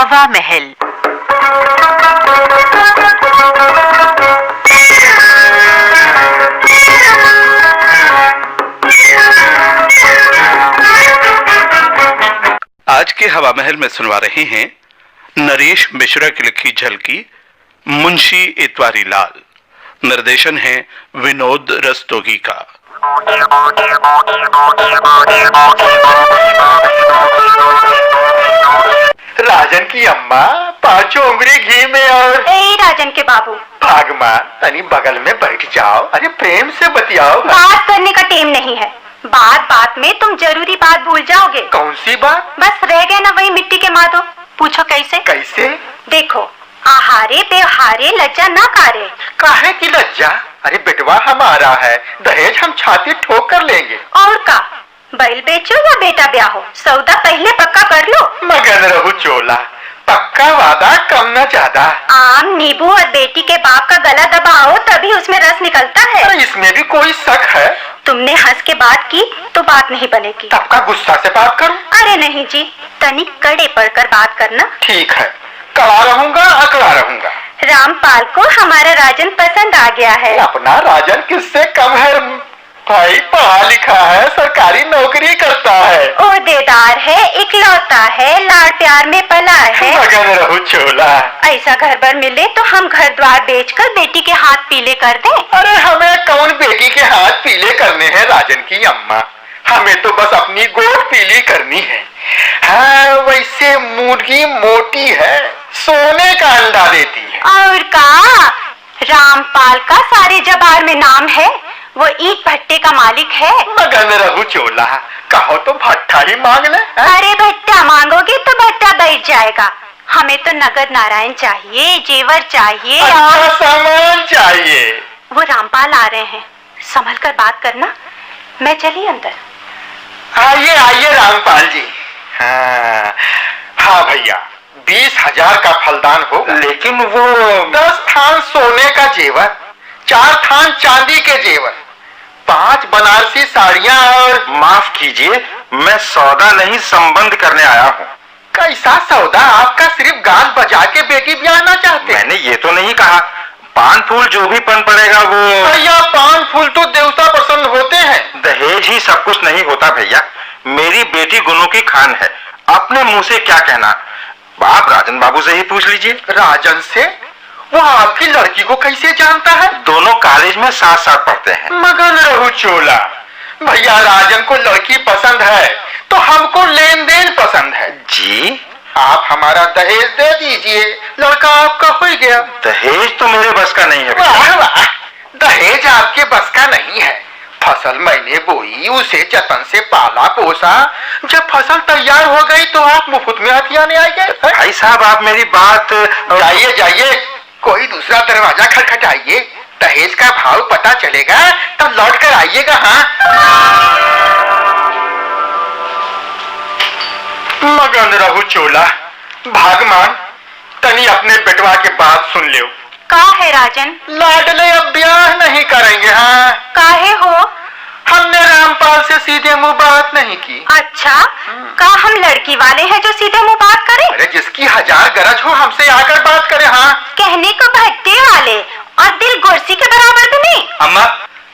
हवा महल। आज के हवा महल में सुनवा रहे हैं नरेश मिश्रा की लिखी झलकी मुंशी इतवारी लाल। निर्देशन है विनोद रस्तोगी का। राजन की अम्मा पांचों उंगली घी में और राजन के बाबू भागमान तनी बगल में बैठ जाओ। अरे प्रेम से बतियाओ। बात करने का टेम नहीं है। बात बात में तुम जरूरी बात भूल जाओगे। कौन सी बात? बस रह गए ना वही मिट्टी के मादो। पूछो कैसे? कैसे? देखो, आहारे बेहारे लज्जा ना कारे। काहे की लज्जा? अरे बेटवा हमारा है, दहेज हम छाती ठोक कर लेंगे। और का बैल बेचो या बेटा ब्याहो, सौदा पहले पक्का कर लो। मगन रहू चोला, पक्का वादा कम न ज्यादा। आम नींबू और बेटी के बाप का गला दबाओ तभी उसमें रस निकलता है। अरे इसमें भी कोई शक है? तुमने हंस के बात की तो बात नहीं बनेगी। तब का गुस्सा से बात करूं? अरे नहीं जी, तनिक कड़े पड़कर बात करना। ठीक है, कड़ा रहूंगा, अकड़ा रहूंगा। रामपाल को हमारा राजन पसंद आ गया है। अपना राजन किससे कम है भाई? पढ़ा लिखा है, सरकारी नौकरी करता है, ओहदेदार है, इकलौता है, लाड़ प्यार में पला है। मगन रहू चोला। ऐसा घर भर मिले तो हम घर द्वार बेचकर बेटी के हाथ पीले कर दें। अरे हमें कौन बेटी के हाथ पीले करने हैं राजन की अम्मा, हमें तो बस अपनी गोद पीली करनी है। हाँ, वैसे मुर्गी मोटी है, सोने का अंडा देती है। और का रामपाल का सारे जबार में नाम है, वो ईंट भट्टे का मालिक है। मगन रहू चोला, कहो तो भट्टा ही मांग ले। अरे भट्टा मांगोगे तो भट्टा बैठ जाएगा। हमें तो नगद नारायण चाहिए, जेवर चाहिए, अच्छा सामान चाहिए। वो रामपाल आ रहे हैं, संभल कर बात करना। मैं चली अंदर। आइए आइए रामपाल जी। हाँ भैया, 20,000 का फलदान होगा, लेकिन वो 10 थान सोने का जेवर, 4 थान चांदी के जेवर, 5 बनारसी साड़ियाँ और माफ कीजिए, मैं सौदा नहीं संबंध करने आया हूँ। कैसा सौदा? आपका सिर्फ गान बजा के बेटी ब्याहना चाहते? मैंने ये तो नहीं कहा। पान फूल जो भी पन पड़ेगा वो। भैया पान फूल तो देवता प्रसन्न होते हैं। दहेज ही सब कुछ नहीं होता भैया। मेरी बेटी गुनों की खान है, अपने मुंह से क्या कहना, आप राजन बाबू से ही पूछ लीजिए। राजन से? वो आपकी लड़की को कैसे जानता है? दोनों कॉलेज में साथ साथ पढ़ते हैं। मगन रहू चोला, भैया राजन को लड़की पसंद है तो हमको लेन देन पसंद है। जी, आप हमारा दहेज दे दीजिए, लड़का आपका हो गया। दहेज तो मेरे बस का नहीं है। वाह वाह, दहेज आपके बस का नहीं है। फसल मैंने बोई, उसे जतन से पाला पोसा, जब फसल तैयार हो गई तो आप मुफ्त में हथियाने आ गए। भाई साहब, आप मेरी बात। जाइए जाइए, कोई दूसरा दरवाजा खटखटाइए, दहेज का भाव पता चलेगा तब लौट कर आइएगा। हाँ, मगन रहू चोला, भागमान तनी अपने बेटवा के बात सुन लियो। का है राजन? लाडले अब ब्याह नहीं करेंगे। हाँ, काहे हो? हमने रामपाल से सीधे मुंह बात नहीं की। अच्छा, का हम लड़की वाले हैं जो सीधे मुंह बात करें? अरे जिसकी 1000 गरज हो हमसे आकर बात करे। हाँ, कहने को भट्टे वाले और दिल गुरसी के बराबर भी नहीं। अम्मा,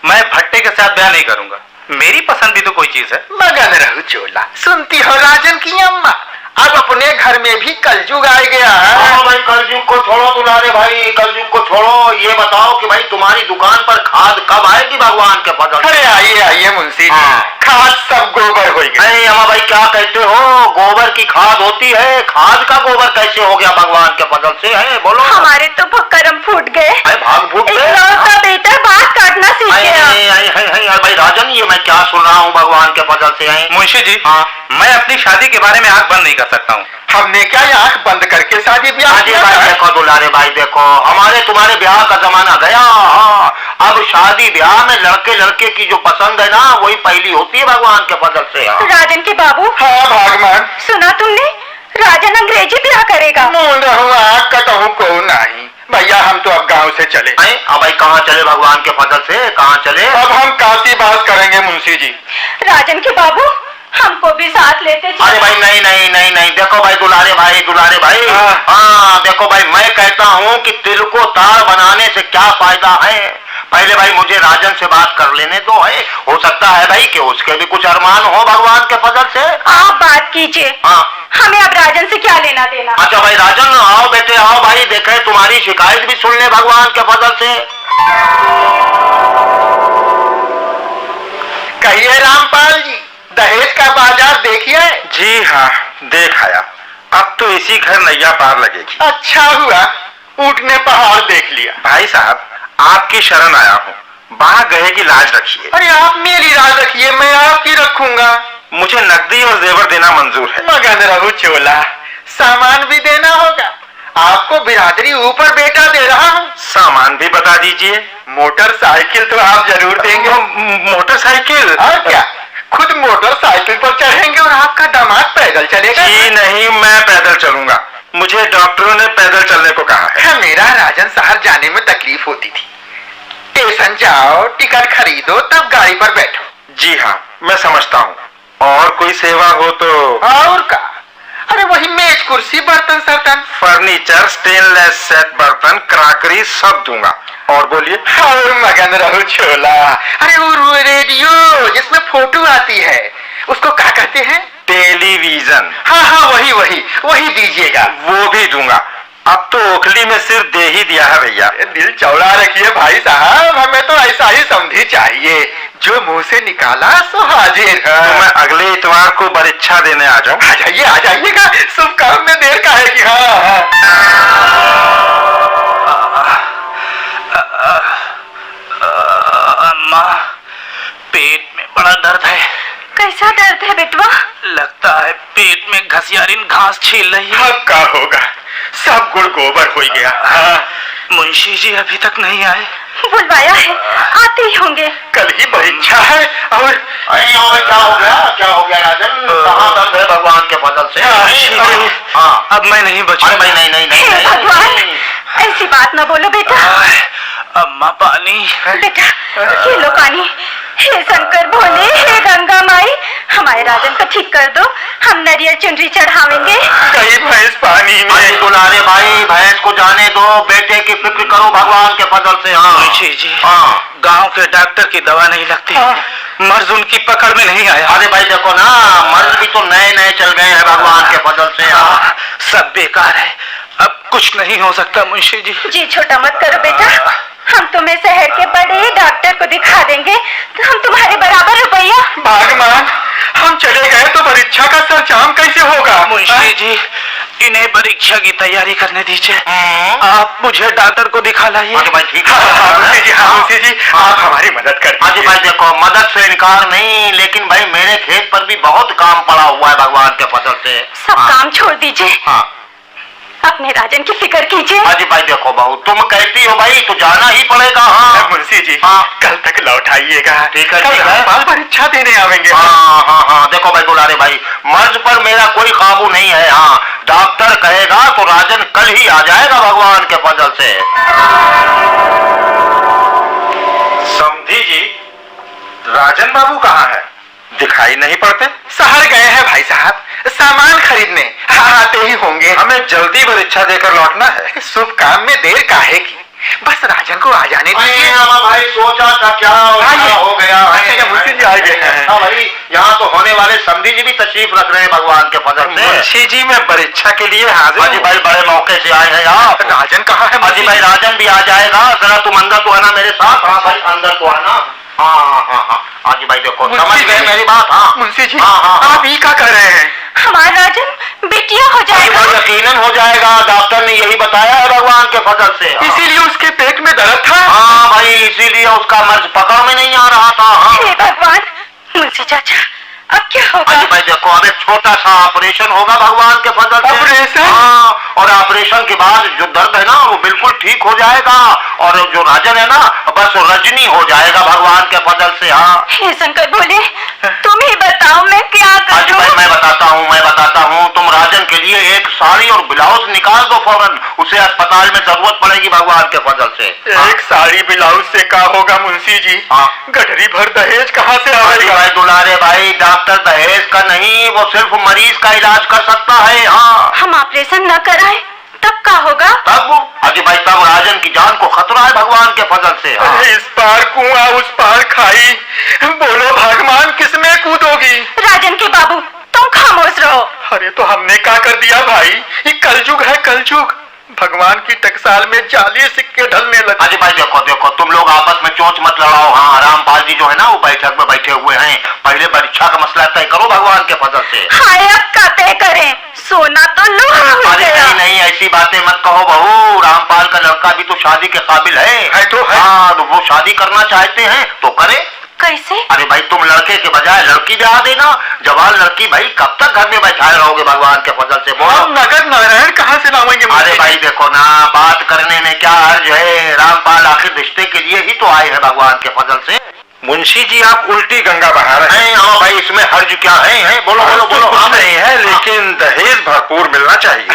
मैं भट्टे के साथ ब्याह नहीं करूंगा, मेरी पसंद भी तो कोई चीज है। मगन रहू चोला, सुनती हो राजन की अम्मा, अब अपने घर में भी कलयुग आ गया है। भाई कलयुग को छोड़ो दुलारे भाई, कलयुग को छोड़ो। ये बताओ कि भाई तुम्हारी दुकान पर खाद कब आएगी भगवान के फजल? अरे आइए आइए मुंशी जी, खाद सब गोबर हो गया। नहीं अम्मा भाई, क्या कहते हो? गोबर की खाद होती है, खाद का गोबर कैसे हो गया भगवान के फजल से? है बोलो। हमारे तो करम फूट गए। भाग फूट गए। इकलौता बेटा बात काटना सीख गया। भाई राजन, ये मैं क्या सुन रहा हूँ भगवान के फजल से? मुंशी जी, हाँ, मैं अपनी शादी के बारे में आंख बंद नहीं कर सकता हूँ। हमने क्या आंख बंद करके शादी ब्याह भाई देखो दुलारे भाई, देखो हमारे तुम्हारे ब्याह का जमाना गया। हाँ, अब शादी ब्याह में लड़के लड़के की जो पसंद है ना, वही पहली होती है भगवान के फजल से। राजन के बाबू। हाँ भागमान, सुना तुमने? राजन अंग्रेजी ब्याह करेगा। कहूँ को नहीं भैया, हम तो अब गांव से चले। अब भाई कहाँ चले भगवान के फजल से? कहाँ चले? अब हम काशी बास करेंगे मुंशी जी। राजन के बाबू, हमको भी साथ लेते अरे चलो। भाई नहीं नहीं नहीं नहीं, देखो भाई दुलारे भाई हाँ देखो भाई, मैं कहता हूँ कि तिल को तार बनाने से क्या फायदा है। पहले भाई मुझे राजन से बात कर लेने दो है, हो सकता है भाई कि उसके भी कुछ अरमान हो भगवान के फजल से। आप बात कीजिए, हाँ हमें अब राजन से क्या लेना देना। अच्छा भाई राजन आओ बेटे आओ भाई, देखे तुम्हारी शिकायत भी सुन ले भगवान के फजल से। कहिए रामपाल जी, दहेज का बाजार देखिए। जी हाँ, देख आया। अब तो इसी घर नैया पार लगेगी। अच्छा हुआ ऊंट ने पहाड़ देख लिया। भाई साहब, आपकी शरण आया हूँ, वहाँ गए की लाज रखिए। अरे आप मेरी राज रखिए, मैं आपकी रखूंगा। मुझे नकदी और जेवर देना मंजूर है। मगन रहू चोला, सामान भी देना होगा। आपको बिरादरी ऊपर बेटा दे रहा हूँ। सामान भी बता दीजिए। मोटरसाइकिल तो आप जरूर देंगे। मोटरसाइकिल? और क्या, खुद मोटरसाइकिल पर चढ़ेंगे और आपका दामाद पैदल चलेगा। जी नहीं, मैं पैदल चलूंगा। मुझे डॉक्टरों ने पैदल चलने को कहा है। मेरा राजन शहर जाने में तकलीफ होती थी। स्टेशन जाओ, टिकट खरीदो, तब गाड़ी पर बैठो। जी हाँ, मैं समझता हूँ। और कोई सेवा हो तो? और का, अरे वही मेज कुर्सी बर्तन सर्तन। फर्नीचर, स्टेनलेस सेट बर्तन, क्राकरी सब दूंगा। और बोलिए। और मगन रहू छोला, अरे वो रेडियो जिसमें फोटो आती है, उसको क्या कहते हैं? टेलीविजन। हाँ हाँ वही वही वही दीजिएगा। वो भी दूंगा। अब तो ओखली में सिर्फ दे ही दिया है भैया। दिल चौड़ा रखिए भाई साहब, हमें तो ऐसा ही समझी चाहिए। जो मुंह से निकाला सो हाजिर है। तो मैं अगले इतवार को बरीक्षा देने आ जाऊं? आ जाइएगा, शुभ काम में देर का है कि हाँ। अम्मा, पेट में बड़ा दर्द है। कैसा दर्द है बेटवा? लगता है पेट में घसियारिन घास छील रही है। अब क्या होगा, सब गुड़ गोबर हो गया। हाँ। मुंशी जी अभी तक नहीं आए। बुलवाया है, आते ही होंगे। कल ही परीक्षा है। और क्या हो गया राजन, कहाँ दर्द है भगवान के फजल से? हाँ अब मैं नहीं बचूंगा। अरे भाई नहीं नहीं नहीं, हे नहीं, भगवान, नहीं। ऐसी बात न बोलो बेटा। अम्मा पानी। बेटा ये लो पानी। हे शंकर भोले, हे गंगा माई, हमारे राजन को ठीक कर दो, हम नारियल चुनरी चढ़ावेंगे। कहीं भैंस पानी अरे में। दुलारे भाई, भैंस को जाने दो, बेटे की फिक्र करो भगवान के फजल से। हाँ मुंशी जी, हाँ। गांव के डॉक्टर की दवा नहीं लगती। मर्ज उनकी पकड़ में नहीं आया। अरे भाई देखो ना, मर्ज भी तो नए नए चल गए हैं भगवान के फजल से। हाँ सब बेकार है, अब कुछ नहीं हो सकता मुंशी जी। जी छोटा मत करो बेटा, हम तुम्हें शहर के बड़े डॉक्टर को दिखा देंगे, तो हम तुम्हारे बराबर रुपया। भगवान, हम चले गए तो परीक्षा का सरंजाम कैसे होगा? मुंशी जी, इन्हें परीक्षा की तैयारी करने दीजिए। आप मुझे डॉक्टर को दिखा लाइए। अरे भाई ठीक है। मुंशी जी, आप हमारी मदद कर अजी भाई देखो, मदद से इनकार नहीं, लेकिन भाई मेरे खेत पर भी बहुत काम पड़ा हुआ है भगवान के फजल से। सब हाँ। काम छोड़ दीजिए, हाँ अपने राजन की फिक्र कीजिए। अजी भाई देखो बहू, तुम कहती हो भाई तो जाना ही पड़ेगा। हाँ मुंशी जी, हाँ। कल तक लौट आइएगा। ठीक है, कल ठीक है। रामपाल परीक्षा देने आवेंगे। हाँ हाँ हाँ, देखो भाई दुलारे भाई, मर्ज पर मेरा कोई काबू नहीं है। हाँ डॉक्टर कहेगा तो राजन कल ही आ जाएगा भगवान के फजल से। समधी जी, राजन बाबू कहाँ है? दिखाई नहीं पड़ते। शहर गए हैं भाई साहब, सामान खरीदने। आते ही होंगे। हमें जल्दी परीक्षा देकर लौटना है। शुभ काम में देर काहे की, बस राजन को आ जाने दीजिए। भाई सोचा था क्या हो गया। अच्छा, मुंशी जी आ गए हैं। हाँ भाई, यहाँ तो होने वाले समधी जी भी तशरीफ रख रहे हैं भगवान के फजल से। मुंशी जी, मैं परीक्षा के लिए हाजिर अजी हूँ। भाई बड़े मौके से आए हैं आप। राजन कहाँ है? अजी भाई राजन भी आ जाएगा, जरा तुम अंदर तो आना मेरे साथ। हाँ भाई अंदर तो आना। हाँ हाँ हाँ, अजी भाई देखो समझ गए मेरी बात। हाँ मुंशी जी, हाँ, हाँ, हाँ। आप ही क्या कर रहे हैं? हमारा राजन बेटिया हो अजी जाएगा। भाई यकीनन हो जाएगा, डॉक्टर ने यही बताया है भगवान के फजल से। हाँ। इसीलिए उसके पेट में दर्द था। हाँ भाई, इसीलिए उसका मर्ज पकड़ में नहीं आ रहा था। हाँ हे भगवान, मुंशी चाचा अब क्या होगा? अजी भाई देखो, अब एक छोटा सा ऑपरेशन होगा भगवान के फजल से। ऑपरेशन? हाँ, और ऑपरेशन के बाद जो दर्द है ना वो बिल्कुल ठीक हो जाएगा, और जो राजन है ना बस रजनी हो जाएगा भगवान के फजल से। हाँ हे शंकर भोले, तुम ही बताओ मैं क्या अजी करूं? भाई मैं बताता हूँ, तुम राजन के लिए एक साड़ी और ब्लाउज निकाल दो फौरन, उसे अस्पताल में जरूरत पड़ेगी भगवान के फजल से। एक साड़ी ब्लाउज से क्या होगा मुंशी जी? हाँ। गठरी भर दहेज कहाँ से अजी आएगा? भाई दुलारे भाई, डॉक्टर दहेज का नहीं, वो सिर्फ मरीज का इलाज कर सकता है। हाँ, हम ऑपरेशन न कराए तब क्या होगा? तब अजी भाई तब राजन की जान को खतरा है भगवान के फजल से। हाँ। इस पार कुआं उस पार खाई, बोलो भगवान किसमें कूदोगी? राजन के बाबू तुम खामोश रहो। अरे तो हमने क्या कर दिया भाई? ये कलयुग है कलयुग, भगवान की टकसाल में जाली सिक्के ढलने लगे। अजी भाई देखो देखो, तुम लोग आपस में चोंच मत लड़ाओ। हाँ, रामपाल जी जो है ना वो बैठक में बैठे हुए हैं, पहले परीक्षा का मसला तय करो भगवान के फजल से। हाय अब क्या तय करें? सोना तो लोहा हो अरे गया। नहीं नहीं, ऐसी बातें मत कहो बहू, रामपाल का लड़का भी तो शादी के काबिल है तो है। हाँ, तो वो शादी करना चाहते हैं तो करे। कैसे? अरे भाई तुम लड़के के बजाय लड़की ब्याह देना। जवान लड़की भाई कब तक घर में बैठाए रहोगे भगवान के फजल से? बोलो। हम नगद नारायण कहाँ से लावेंगे? अरे भाई देखो ना, बात करने में क्या हर्ज है? रामपाल आखिर रिश्ते के लिए ही तो आए हैं भगवान के फजल से। मुंशी जी आप उल्टी गंगा बहा रहे हैं। नहीं हाँ भाई, इसमें हर्ज क्या है? बोलो बोलो बोलो। कुछ हाँ नहीं है, लेकिन दहेज भरपूर मिलना चाहिए।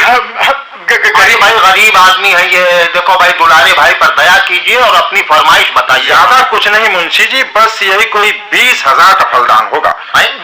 अरे भाई गरीब आदमी है ये, देखो भाई दुलारे भाई पर दया कीजिए और अपनी फरमाइश बताइए। ज्यादा कुछ नहीं मुंशी जी, बस यही कोई 20,000 का फलदान होगा।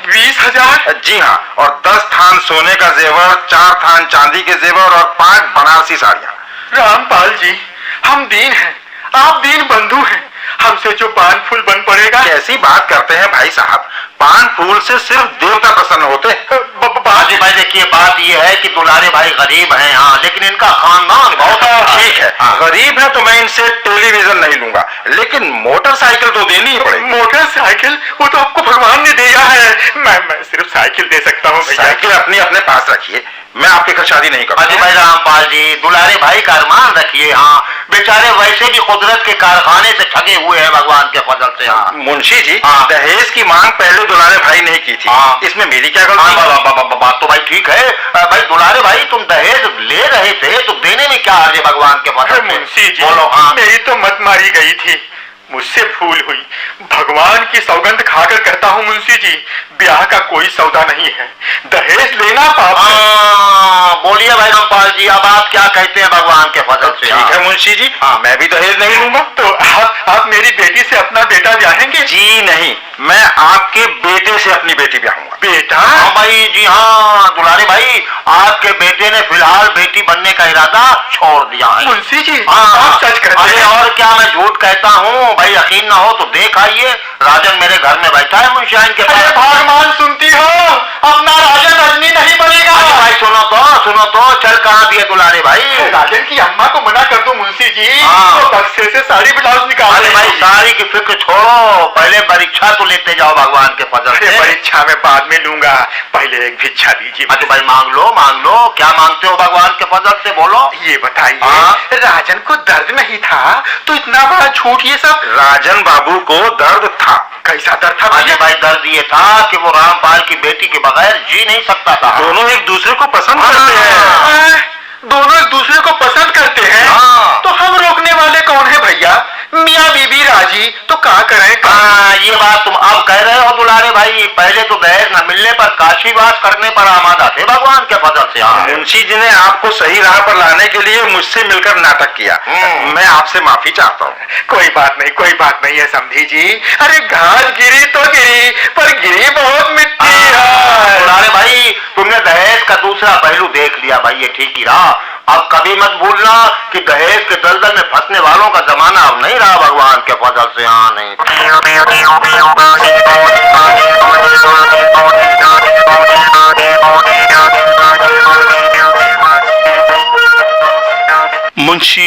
20,000? जी हाँ, और 10 थान सोने का जेवर, 4 थान चांदी के जेवर और 5 बनारसी साड़ियाँ। रामपाल जी, हम दीन हैं, आप दीन बंधु हैं, हमसे जो पान फूल बन पड़ेगा। कैसी बात करते हैं भाई साहब, पान फूल से सिर्फ देवता प्रसन्न होते हैं। बाजी भाई देखिए, बात ये है कि दुलारे भाई गरीब हैं हाँ, लेकिन इनका खानदान बहुत अच्छा ठीक है, गरीब है तो मैं इनसे टेलीविजन नहीं लूंगा, लेकिन मोटरसाइकिल तो देनी ही पड़ेगी। मोटरसाइकिल? वो तो आपको भगवान ने दिया है, मैं सिर्फ साइकिल दे सकता हूँ भैया। साइकिल अपनी अपने पास रखिए, मैं आपके घर शादी नहीं अजी करूंगा। भाई रामपाल जी, दुलारे भाई का अरमान रखिए हाँ, बेचारे वैसे भी कुदरत के कारखाने से ठगे हुए हैं भगवान के फजल से। हाँ मुंशी जी, हाँ। दहेज की मांग पहले दुलारे भाई ने की थी, हाँ। इसमें मेरी क्या हाँ, गलती? बात तो भाई ठीक है। भाई दुलारे भाई तुम दहेज ले रहे थे तो देने में क्या हर्ज है भगवान के फजल से? मुंशी जी, बोलो। हाँ मेरी तो मत मारी गई थी, मुझसे भूल हुई, भगवान की सौगंध खाकर कहता हूँ मुंशी जी, ब्याह का कोई सौदा नहीं है, दहेज लेना पाप है। बोलिए भाई रामपाल जी, अब आप क्या कहते हैं भगवान के फजल से? ठीक है मुंशी जी, मैं भी दहेज नहीं लूंगा। तो आप मेरी बेटी से अपना बेटा ब्याहेंगे? जी नहीं, मैं आपके बेटे से अपनी बेटी ब्याहूंगा। बेटा? हाँ भाई जी हाँ, दुलारे भाई आपके बेटे ने फिलहाल बेटी बनने का इरादा छोड़ दिया है। मुंशी जी, हाँ आप सच कहते अरे हैं? और क्या मैं झूठ कहता हूँ? भाई यकीन ना हो तो देख आइए, राजन मेरे घर में बैठा है मुंशियाइन के अरे पास। भगवान सुनती हो, अपना राजन रजनी नहीं बनेगा। अरे भाई सुनो तो चल कहाँ दिए दुलारे भाई? राजन की अम्मा को मना कर दो मुंशी जी, हाँ। तो बक्से से साड़ी ब्लाउज निकाल अरे भाई सारी की फिक्र छोड़ो, पहले परीक्षा तो लेते जाओ भगवान के फजल से। परीक्षा में बाद में लूंगा, पहले एक भिक्षा दीजिए। अच्छा भाई मांग लो, क्या मांगते हो भगवान के फजल से? बोलो। ये बताइए, हाँ? राजन को दर्द नहीं था तो इतना बड़ा झूठ ये सब? राजन बाबू को दर्द था। कैसा दर्द था अरे भाई दर्द ये था कि वो रामपाल की बेटी के बगैर जी नहीं सकता था। दोनों एक दूसरे को पसंद हाँ। करते हैं। दोनों एक दूसरे को पसंद करते हैं? हाँ। तो हम रोकने वाले कौन है भैया? मियाँ बीबी राजी तो क्या करें? हाँ ये बात तुम अब कह रहे हो दुलारे भाई, पहले तो दहेज न मिलने पर काशीवास करने पर आमादा थे भगवान के फजल से। हाँ मुंशी जी ने आपको सही राह पर लाने के लिए मुझसे मिलकर नाटक किया, मैं आपसे माफी चाहता हूँ। कोई बात नहीं है समधी जी। अरे घास गिरी तो गिरी, पर गिरी बहुत मिट्टी है। दुलारे भाई तुमने दहेज का दूसरा पहलू देख लिया भाई, ये ठीक ही रहा। अब कभी मत भूलना कि दहेज के दलदल में फंसने वालों का जमाना अब नहीं रहा भगवान के फजल से। हाँ नहीं मुंशी